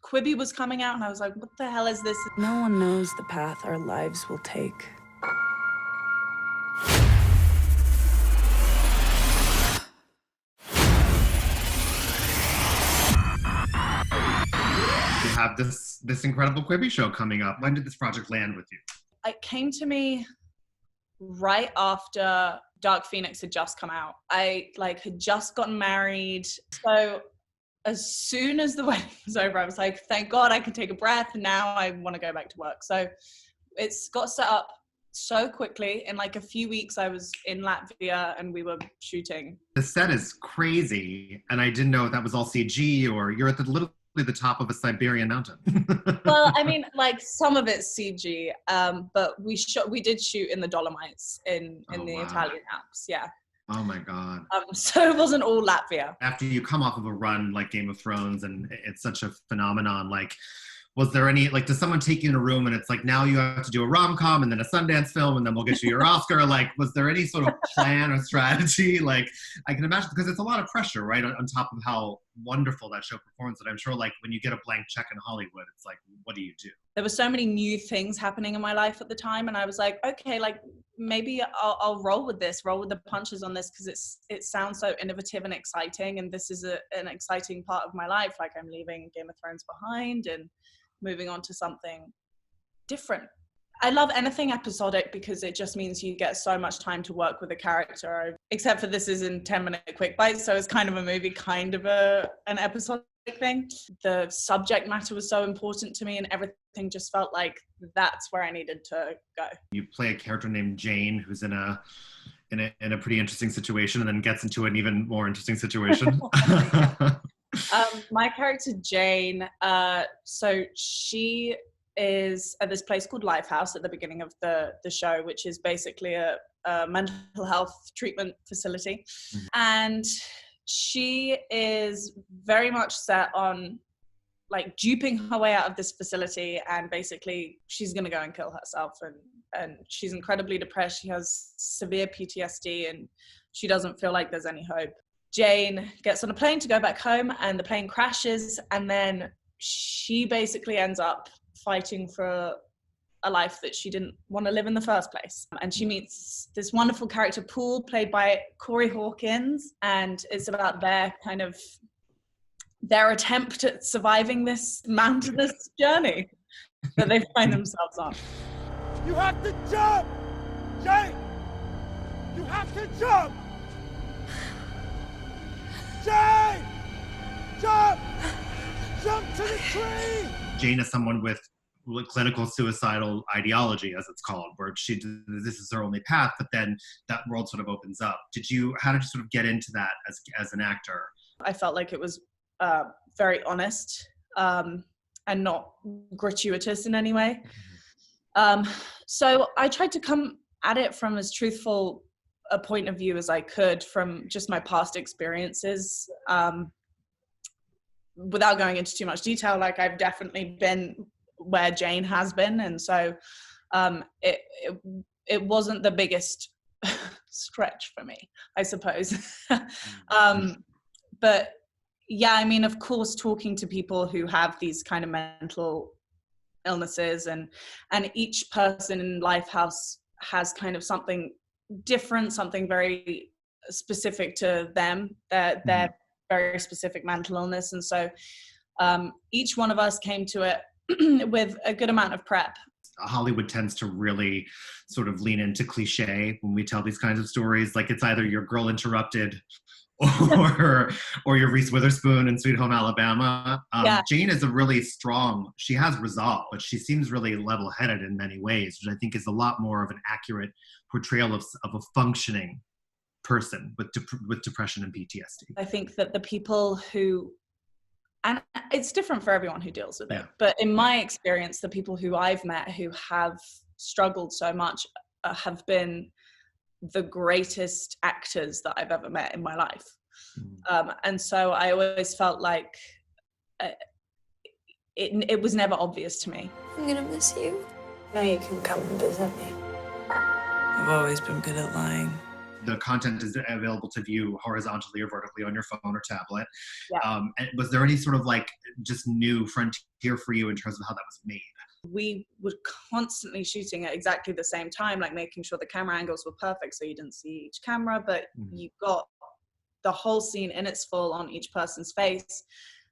Quibi was coming out, and I was like, what the hell is this? No one knows the path our lives will take. You have this incredible Quibi show coming up. When did this project land with you? It came to me right after Dark Phoenix had just come out. I had just gotten married. So as soon as the wedding was over, I was like, thank God I can take a breath. Now I want to go back to work. So it's got set up so quickly. In like a few weeks, I was in Latvia and we were shooting. The set is crazy. And I didn't know if that was all CG or you're at literally the top of a Siberian mountain. Well, I mean, like some of it's CG, but we did shoot in the Dolomites in the Italian Alps. Yeah. Oh my God. So it wasn't all Latvia. After you come off of a run like Game of Thrones and it's such a phenomenon, like, was there any, like, does someone take you in a room and it's like, now you have to do a rom-com and then a Sundance film and then we'll get you your Oscar? Like, was there any sort of plan or strategy? Like, I can imagine, because it's a lot of pressure, right? On top of how wonderful that show performs. And I'm sure, like, when you get a blank check in Hollywood, it's like, what do you do? There were so many new things happening in my life at the time. And I was like, okay, like, maybe I'll roll with the punches on this, because it sounds so innovative and exciting. And this is an exciting part of my life. Like, I'm leaving Game of Thrones behind and moving on to something different. I love anything episodic because it just means you get so much time to work with a character, except for this is in 10-minute quick bites. So it's kind of a movie, kind of an episodic thing. The subject matter was so important to me and everything just felt like that's where I needed to go. You play a character named Jane who's in a pretty interesting situation and then gets into an even more interesting situation. My character Jane, so she is at this place called Lifehouse at the beginning of the show, which is basically a mental health treatment facility. Mm-hmm. And she is very much set on like duping her way out of this facility, and basically she's going to go and kill herself, and she's incredibly depressed. She has severe PTSD and she doesn't feel like there's any hope. Jane gets on a plane to go back home and the plane crashes, and then she basically ends up fighting for a life that she didn't want to live in the first place. And she meets this wonderful character, Paul, played by Corey Hawkins, and it's about their attempt at surviving this mountainous journey that they find themselves on. You have to jump! Jane! You have to jump! Jane! Jump! Jump to the tree! Jane is someone with clinical suicidal ideology, as it's called, where this is her only path, but then that world sort of opens up. How did you sort of get into that as an actor? I felt like it was very honest and not gratuitous in any way. So I tried to come at it from as truthful a point of view as I could from just my past experiences, without going into too much detail. Like, I've definitely been where Jane has been, and so it wasn't the biggest stretch for me, I suppose. But yeah, I mean, of course, talking to people who have these kind of mental illnesses, and each person in Lifehouse has kind of something different, something very specific to them, their very specific mental illness. And so each one of us came to it with a good amount of prep. Hollywood tends to really sort of lean into cliche when we tell these kinds of stories. Like, it's either your Girl Interrupted or your Reese Witherspoon in Sweet Home Alabama. Jane is she has resolve, but she seems really level-headed in many ways, which I think is a lot more of an accurate portrayal of a functioning person with depression and PTSD. I think that the people who, and it's different for everyone who deals with it, but in my experience, the people who I've met who have struggled so much have been the greatest actors that I've ever met in my life. And so I always felt like it was never obvious to me. I'm gonna miss you. Now you can come and visit me. I've always been good at lying. the content is available to view horizontally or vertically on your phone or tablet. Yeah. And was there any sort of like just new frontier for you in terms of how that was made? We were constantly shooting at exactly the same time, like making sure the camera angles were perfect so you didn't see each camera, but you got the whole scene in its full on each person's face.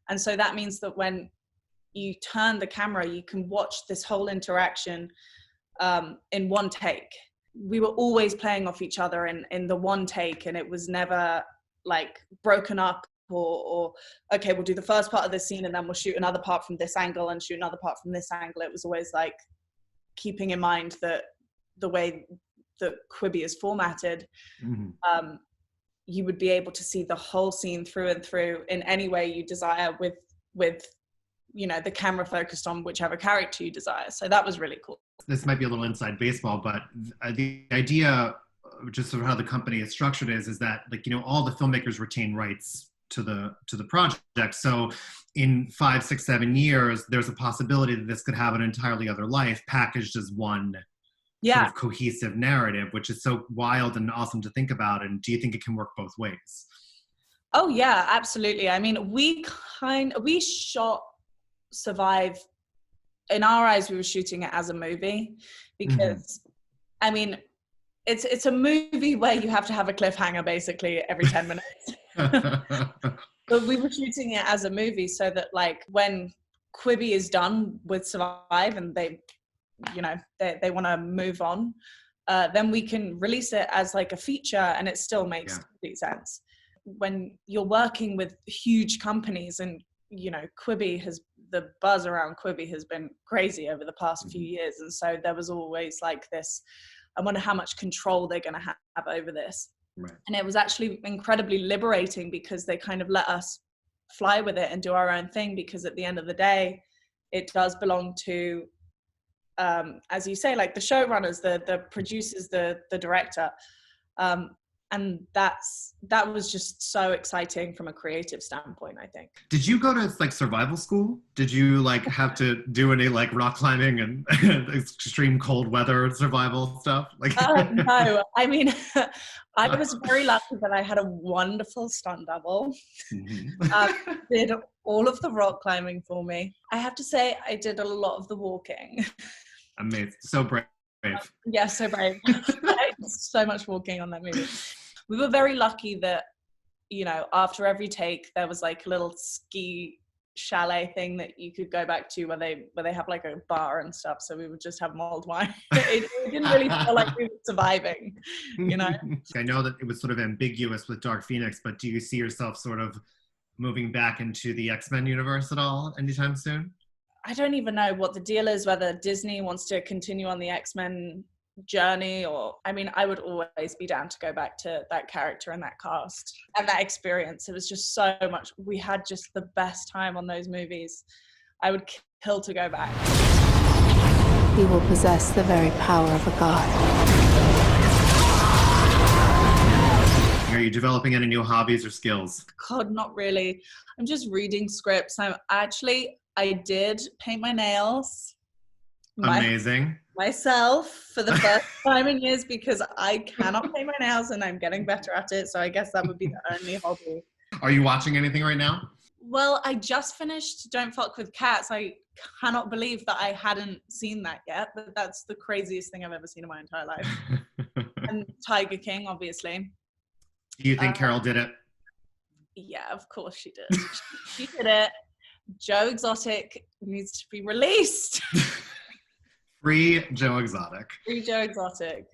And so that means that when you turn the camera, you can watch this whole interaction in one take. We were always playing off each other in the one take, and it was never like broken up or okay, we'll do the first part of this scene and then we'll shoot another part from this angle and shoot another part from this angle. It was always like keeping in mind that the way that Quibi is formatted, you would be able to see the whole scene through and through in any way you desire with you know, the camera focused on whichever character you desire. So that was really cool. This might be a little inside baseball, but the idea, just sort of how the company is structured is that, like, you know, all the filmmakers retain rights to the project. So in 5, 6, 7 years, there's a possibility that this could have an entirely other life packaged as one sort of cohesive narrative, which is so wild and awesome to think about. And do you think it can work both ways? Oh yeah, absolutely. I mean, we shot Survive, in our eyes, we were shooting it as a movie because I mean, it's a movie where you have to have a cliffhanger basically every 10 minutes. But we were shooting it as a movie so that, like, when Quibi is done with Survive and they, you know, they want to move on, then we can release it as like a feature and it still makes complete sense. When you're working with huge companies, and you know, the buzz around Quibi has been crazy over the past few years, and so there was always like this, I wonder how much control they're going to have over this. Right. And it was actually incredibly liberating because they kind of let us fly with it and do our own thing, because at the end of the day, it does belong to, as you say, like the showrunners, the producers, the director. And that was just so exciting from a creative standpoint, I think. Did you go to like survival school? Did you like have to do any like rock climbing and extreme cold weather survival stuff? Like no, I mean, I was very lucky that I had a wonderful stunt double. Did all of the rock climbing for me. I have to say, I did a lot of the walking. Amazing. So brave. Yeah, so brave. So much walking on that movie. We were very lucky that, you know, after every take there was like a little ski chalet thing that you could go back to where they have like a bar and stuff, so we would just have mulled wine. It didn't really feel like we were surviving, you know. I know that it was sort of ambiguous with Dark Phoenix, but do you see yourself sort of moving back into the X-Men universe at all anytime soon? I don't even know what the deal is, whether Disney wants to continue on the X-Men journey, or, I mean, I would always be down to go back to that character and that cast and that experience. It was just so much. We had just the best time on those movies. I would kill to go back. He will possess the very power of a god. Are you developing any new hobbies or skills? God, not really. I'm just reading scripts. I did paint my nails. Amazing. Myself for the first time in years, because I cannot paint my nails and I'm getting better at it. So I guess that would be the only hobby. Are you watching anything right now? Well, I just finished Don't Fuck with Cats. I cannot believe that I hadn't seen that yet, but that's the craziest thing I've ever seen in my entire life. And Tiger King, obviously. Do you think Carol did it? Yeah, of course she did. She did it. Joe Exotic needs to be released. Free Joe Exotic. Free Joe Exotic.